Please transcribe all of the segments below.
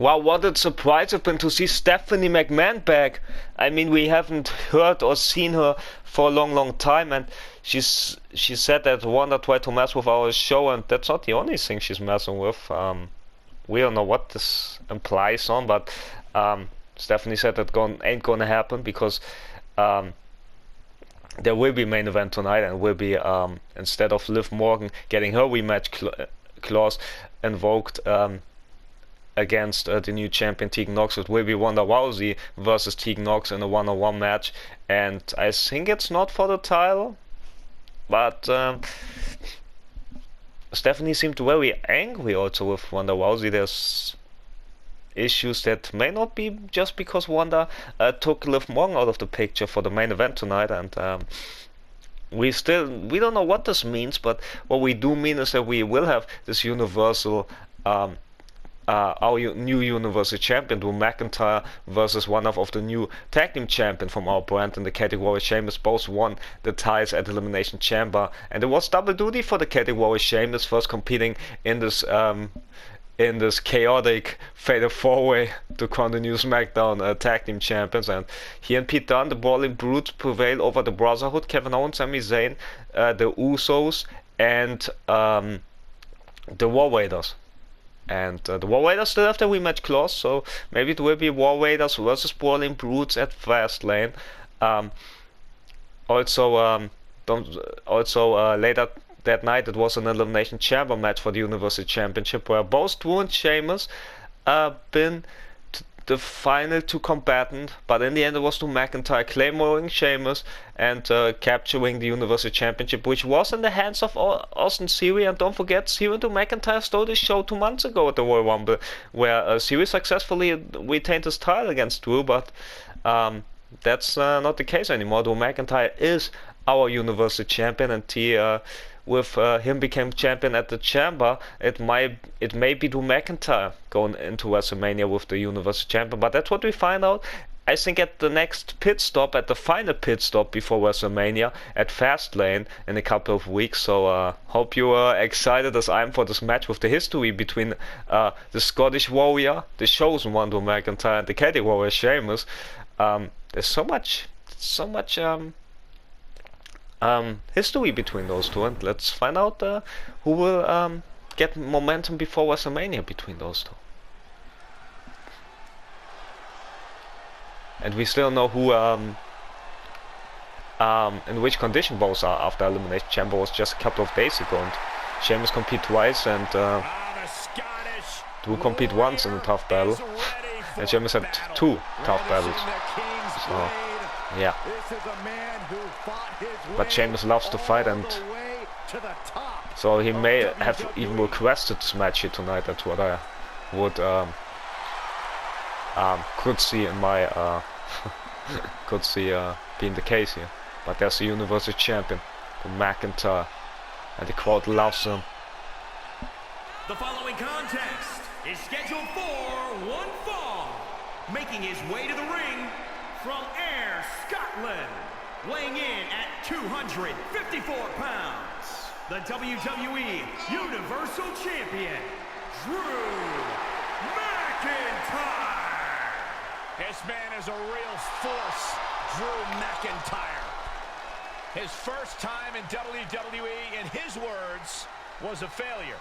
Wow, what a surprise it's been to see Stephanie McMahon back. I mean, we haven't heard or seen her for a long time, and she said that Wanda tried to mess with our show, and that's not the only thing she's messing with. We don't know what this implies on, but Stephanie said that ain't gonna happen because there will be main event tonight, and will be instead of Liv Morgan getting her rematch clause invoked against the new champion Tegan Nox, it will be Ronda Rousey versus Tegan Nox in a one-on-one match, and I think it's not for the title, but Stephanie seemed very angry also with Ronda Rousey. There's issues that may not be just because Ronda took Liv Morgan out of the picture for the main event tonight, and we don't know what this means, but what we do mean is that we will have this universal our new Universal Champion, Drew McIntyre, versus one of the new Tag Team Champion from our brand in the category. Sheamus both won the titles at Elimination Chamber, and it was double duty for the category. Sheamus first competing in this chaotic Fatal 4-Way to crown the new SmackDown Tag Team Champions, and he and Pete Dunne, the Brawling Brutes, prevail over the Brotherhood, Kevin Owens, Sami Zayn, the Usos, and the War Raiders. And the War Raiders still have the rematch clause, so maybe it will be War Raiders versus Brawling Brutes at Fastlane. Also later that night it was an Elimination Chamber match for the Universal Championship, where both Drew and Sheamus been the final two combatants, but in the end it was Drew McIntyre claymoring Sheamus and capturing the Universal Championship, which was in the hands of Austin Theory. And don't forget, Theory and Drew McIntyre stole this show 2 months ago at the Royal Rumble, where Theory successfully retained his title against Drew, but that's not the case anymore. Drew McIntyre is our Universal Champion, and he with him became champion at the Chamber. It may be Drew McIntyre going into WrestleMania with the Universal Champion, but that's what we find out, I think, at the next pit stop, at the final pit stop before WrestleMania at Fastlane in a couple of weeks. So hope you are excited as I am for this match with the history between the Scottish Warrior, the chosen one, Drew McIntyre, and the Celtic Warrior Sheamus. There's so much history between those two, and let's find out who will get momentum before WrestleMania between those two. And we still know who in which condition both are after Elimination Chamber was just a couple of days ago, and Sheamus compete twice and Drew compete once in a tough battle, and Sheamus had 2 tough battles. So yeah, but Sheamus loves to fight, and so he may have even requested this match here tonight. That's what I would could see in my being the case here. But there's the Universal Champion, the McIntyre, and the crowd loves him. The following contest is scheduled for one fall, making his way to the ring from Ayr, Scotland, weighing in at 254 pounds, the WWE Universal Champion, Drew McIntyre. This man is a real force, Drew McIntyre. His first time in WWE, in his words, was a failure.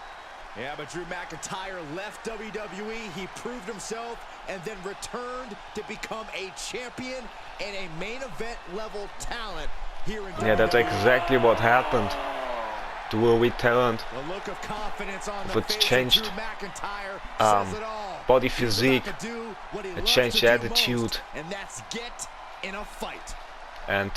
Yeah, but Drew McIntyre left WWE, he proved himself, and then returned to become a champion and a main event level talent here in WWE. Yeah, that's exactly what happened. Drew returned with its changed body physique, a changed attitude, and that's get in a fight. And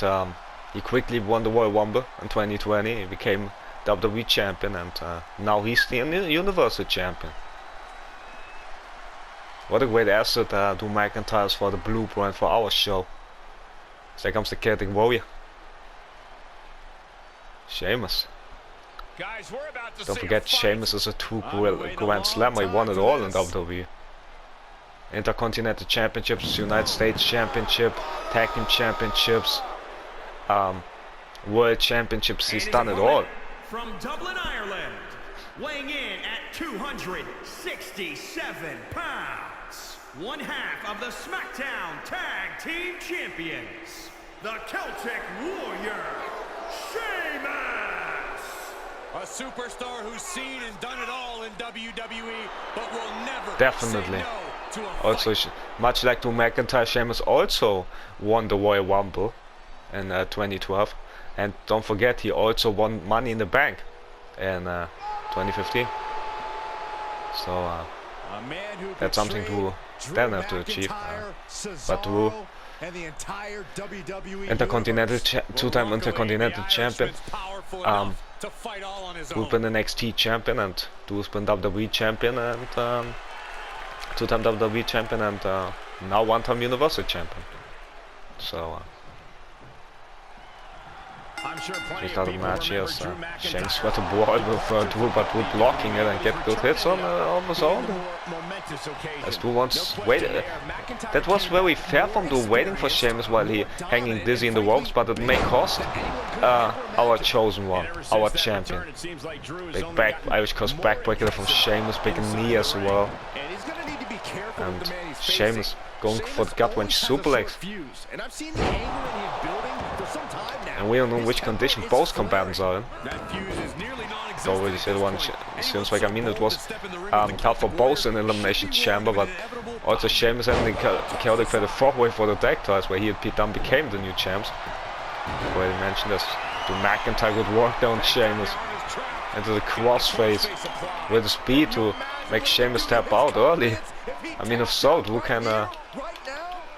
he quickly won the Royal Rumble in 2020. He became WWE Champion, and now he's the Universal Champion. What a great asset Drew McIntyre is for the blueprint for our show. So here comes the Celtic Warrior, Sheamus. Guys, we're about to Don't forget, Sheamus is a true Grand Slammer. He won it all in WWE. Intercontinental Championships, United States Championship, Tag Team Championships, World Championships. He's done it all. From Dublin, Ireland, weighing in at 267 pounds, one half of the SmackDown Tag Team Champions, the Celtic Warrior, Sheamus! A superstar who's seen and done it all in WWE, but will never Definitely. say no to a Also, fight. much like Drew McIntyre, Sheamus also won the Royal Rumble in 2012. And don't forget, he also won Money in the Bank in 2015. So A man who that's something to then have to achieve. But Drew, and the entire WWE Intercontinental universe two-time will welcome Intercontinental Champion. Powerful enough to fight all on his Drew's own. been NXT Champion, and Drew's been WWE Champion, and two-time WWE Champion, and now one-time Universal Champion. So I'm sure plenty we of started people match here. remember Drew Sheamus McIntyre. tried to brawl with Drew, but Drew blocking it and get good hits on his own. Momentous occasion. As Drew once No waited. question there. McIntyre That was came very out fair from Drew, waiting for Sheamus while he hanging dizzy in the ropes, but it may cost our chosen one, ever since our that champion. return, it seems like Drew has Big only back, gotten Irish cross more backbreaker from Sheamus, big knee as well. And he's going to need to be careful with And the man he's Sheamus facing. going for the gut wrench always has a short suplex. fuse, and I've seen the anger in him building for some time now. And we don't know His which temper condition is both flaring. combatants are in. That fuse is nearly non-existent. So already said one, seems like, I mean, it was Step in the ring called for both in Elimination Chamber, but also Sheamus and the Celtic had a four-way for the tag titles, where he and Pete Dunne became the new champs. Already mentioned this. Drew McIntyre would work down Sheamus into the crossface with the speed to make Sheamus tap out early. I mean, if so, Drew can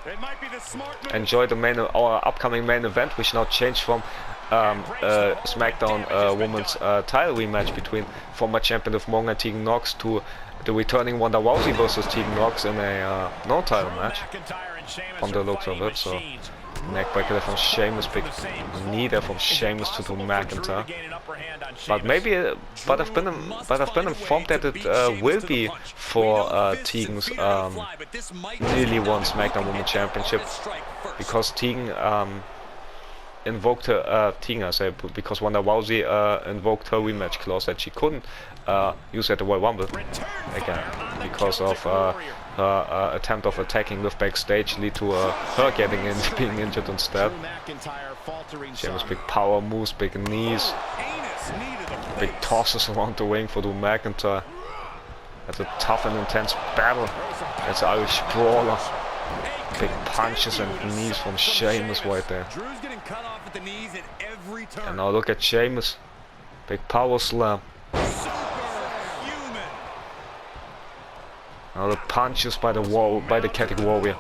It might be the smart move. enjoy our upcoming main event, which now changed from SmackDown Women's title rematch between former champion of Monga Tegan Nox to the returning Ronda Rousey versus Tegan Nox in a no-title match. McIntyre and Sheamus From the are looks of fighting it, so machines. neckbreaker there from Sheamus, big knee there from Sheamus to Drew McIntyre. But maybe, but I've been informed that it will be for Tegan's nearly won SmackDown Women's Championship, because Tegan invoked her because Ronda Rousey invoked her rematch clause that she couldn't use at the Royal Rumble again because of her attempt of attacking Liv backstage lead to her being injured instead. Sheamus big power moves, big knees, big tosses around the ring for Drew McIntyre. That's a tough and intense battle. That's an Irish brawler. Big punches and knees from Sheamus right there. Drew's getting cut off at the knees at every turn. And now look at Sheamus. Big power slam. Superhuman. Now the punches by the Celtic Warrior.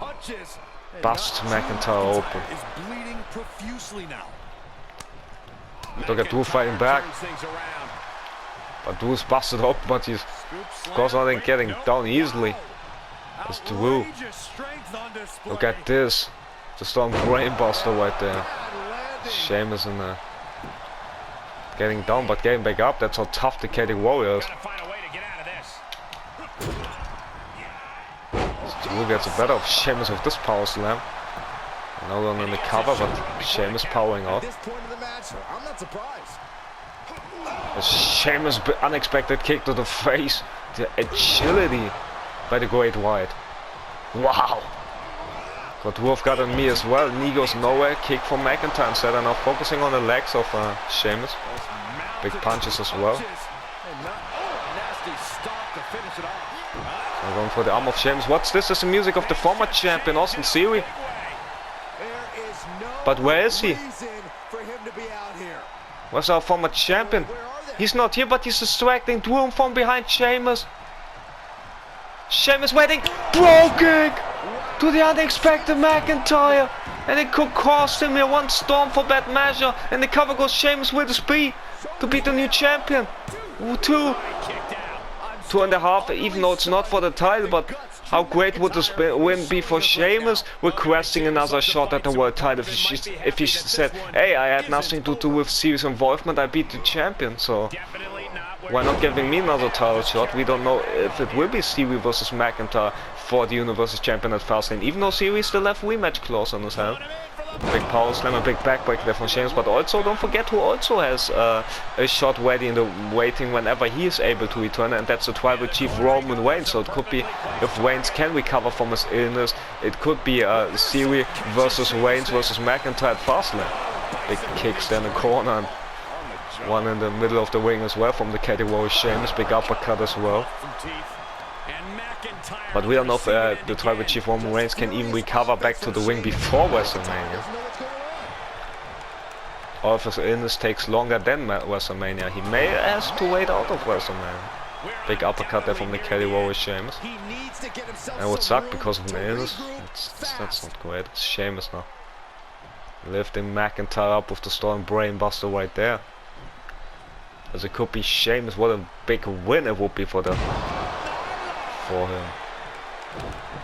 Busts McIntyre open. Is bleeding profusely now. Look at Drew fighting back. Turns things around. But Drew's busted up, but he's of course not getting down easily. It's Drew. Outrageous strength on display. Look at this. The Storm Brainbuster right there. Sheamus in there. Getting down but getting back up. That's how tough the Celtic Warrior is. Gotta find a way to get out of this. Drew gets the better of Sheamus with this power slam. Now going in the cover, but Sheamus powering At out. this point in the match, I'm not surprised. A Sheamus unexpected kick to the face. The agility by the Great White. Wow. Got Wolf got on me as well. Knee goes nowhere. Kick from McIntyre instead. And now focusing on the legs of Sheamus. Big punches as well. Nasty stop to finish it off. We're going for the arm of Sheamus. What's this? This is the music of the former champion Austin Theory. There is no But where is he? reason for him to be out here. Where's our former champion? Where are they? He's not here, but he's distracting Drew from behind Sheamus. Sheamus waiting. Bro kick to the unexpected McIntyre. And it could cost him here one storm for bad measure. And the cover goes Sheamus with the speed to beat the new champion. Ooh, 2.5, even though it's not for the title, but how great would this win be for Sheamus, requesting another shot at the world title if he said, hey, I had nothing to do with serious involvement, I beat the champion, so Definitely not where why not giving me another title shot? We don't know if it will be Theory versus McIntyre for the Universal Champion at Fastlane, even though Series still have rematch clause on his hand. Big power slam, a big backbreaker there from Sheamus, but also don't forget who also has a shot ready in the waiting whenever he is able to return, and that's the Tribal Chief Roman Reigns. So it could be, if Reigns can recover from his illness, it could be a series versus Reigns versus McIntyre at Fastlane. Big kicks there in the corner, and one in the middle of the ring as well from the category Sheamus, big uppercut as well. But we don't know if the Tribal Chief Roman Reigns can even recover back to the ring before WrestleMania. Or if his illness takes longer than WrestleMania, he may have to wait out of WrestleMania. Big uppercut there from the category Sheamus. And it would suck because of an illness. That's not great. It's Sheamus now. Lifting McIntyre up with the Storm Brainbuster right there. As it could be Sheamus, what a big win it would be for him.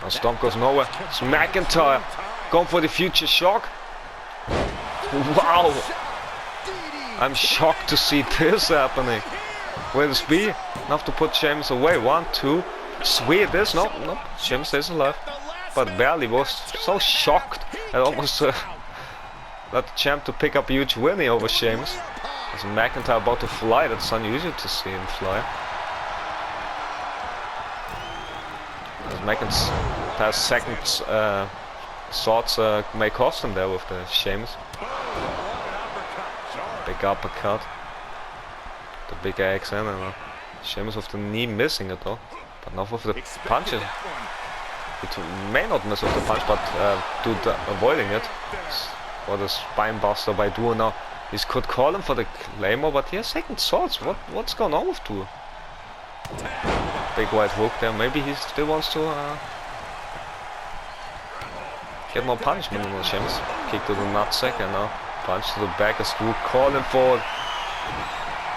Now Storm goes nowhere. It's McIntyre going for the future shock. Wow! I'm shocked to see this happening. Will this be enough to put Sheamus away? 1, 2, sweet this. Nope, nope. Sheamus stays alive. But barely. Was so shocked. I almost let the champ to pick up a huge win over Sheamus. As McIntyre about to fly, that's unusual to see him fly. As McIntyre's second swords may cost him there with the Sheamus. Big uppercut. The big axe in, and Sheamus with the knee missing it though. But not with the punches. He may not miss with the punch, but avoiding it. What a spine buster by Duo now. He could call him for the Claymore, but he has second swords. What's going on with Duo? Big white hook there. Maybe he still wants to get more punishment on Sheamus. Kick to the nutsack and now punch to the back as Duo calling for it.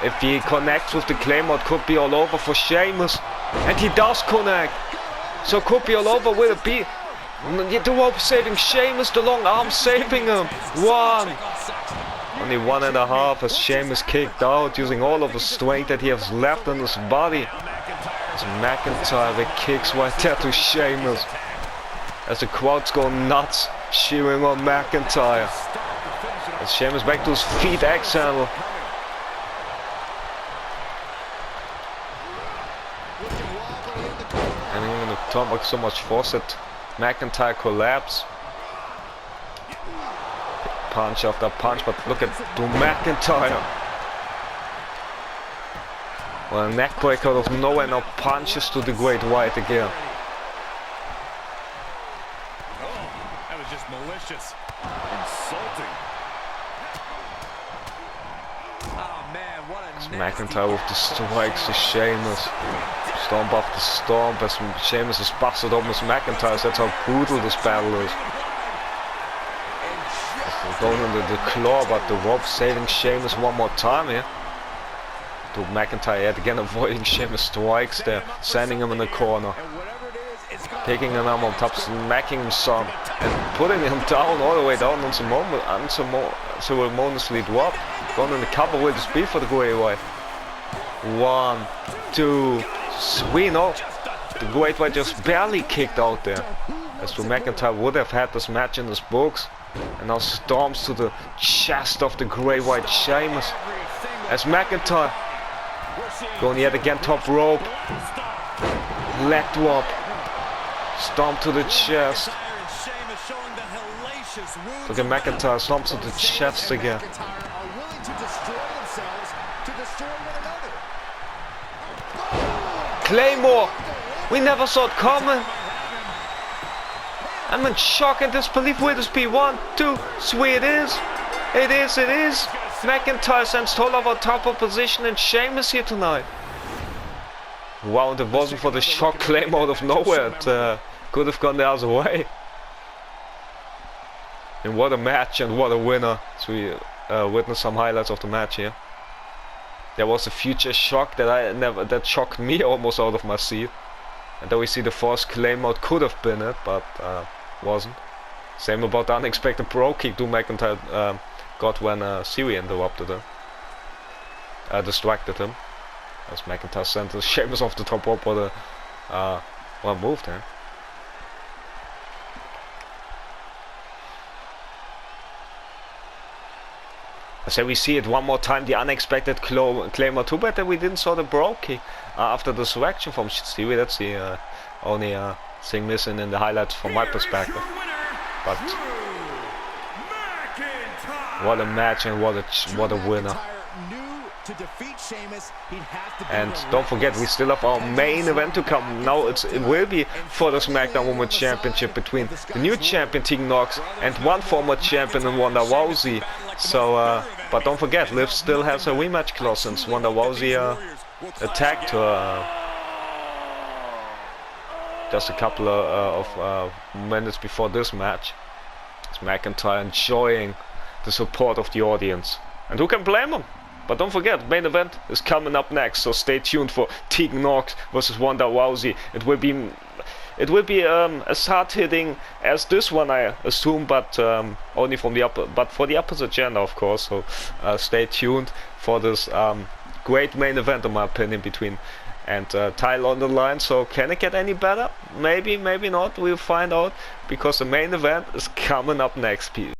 If he connects with the Claymore, it could be all over for Sheamus. And he does connect. So it could be all over. Will it be? The rope saving Sheamus, the long arm saving him. 1. Only 1.5 as Sheamus kicked out, using all of the strength that he has left in his body. As McIntyre with kicks right there to Sheamus. As the crowd's going nuts, cheering on McIntyre. As Sheamus back to his feet, axe handle. And in the top so much force that McIntyre collapse. Punch after punch, but look at Drew McIntyre. Well, a neckbreaker out of nowhere, now punches to the Great White again. That was just malicious. Insulting. Oh man, what a McIntyre with the strikes to Sheamus. Stomp after stomp as Sheamus is busted open as McIntyre. That's how brutal this battle is. Going under the claw, but the rope saving Sheamus one more time here. To McIntyre yet again avoiding Sheamus strikes there, sending him in the corner. Taking him on top, smacking him some, and putting him down all the way down on some moment, unceremoniously drop. Going in the cover, will this be for the Great White? 1, 2, 3, no. The Great White just barely kicked out there. As Drew McIntyre would have had this match in his books. And now storms to the chest of the Great White Sheamus. As McIntyre going yet again top rope. Leg drop. Stomp to the chest. Look at McIntyre stomps to the chest again. Claymore! We never saw it coming! I'm in shock and disbelief. Will this be 1, 2, 3? It is! It is, it is! McIntyre sends Tolliver top of position and Sheamus here tonight. Wow, and it wasn't for the shock claim out of nowhere. It could have gone the other way. And what a match and what a winner. So we witnessed some highlights of the match here. There was a future shock that shocked me almost out of my seat. And then we see the false claim out could have been it, but wasn't. Same about the unexpected pro kick Drew McIntyre got when Siri interrupted him. Distracted him. As McIntyre sent Sheamus off the top rope for the well moved there. So we see it one more time, the unexpected Claymore. Too bad that we didn't saw the Bro kick after the resurrection from Stewie. That's the only thing missing in the highlights from my perspective. But what a match and what a winner. To defeat Sheamus, he'd have to and don't forget, we still have our main event to come. Now it will be for the SmackDown Women's Championship between the new champion Tegan Nox and one former champion in Ronda Rousey. So, but don't forget, Liv still has a rematch clause since Ronda Rousey attacked her just a couple of minutes before this match. It's McIntyre enjoying the support of the audience, and who can blame him? But don't forget, main event is coming up next, so stay tuned for Tegan Nox versus Ronda Rousey. It will be as hard hitting as this one, I assume, but only from for the opposite gender, of course. So stay tuned for this great main event, in my opinion, between and title on the line. So can it get any better? Maybe, maybe not. We'll find out, because the main event is coming up next.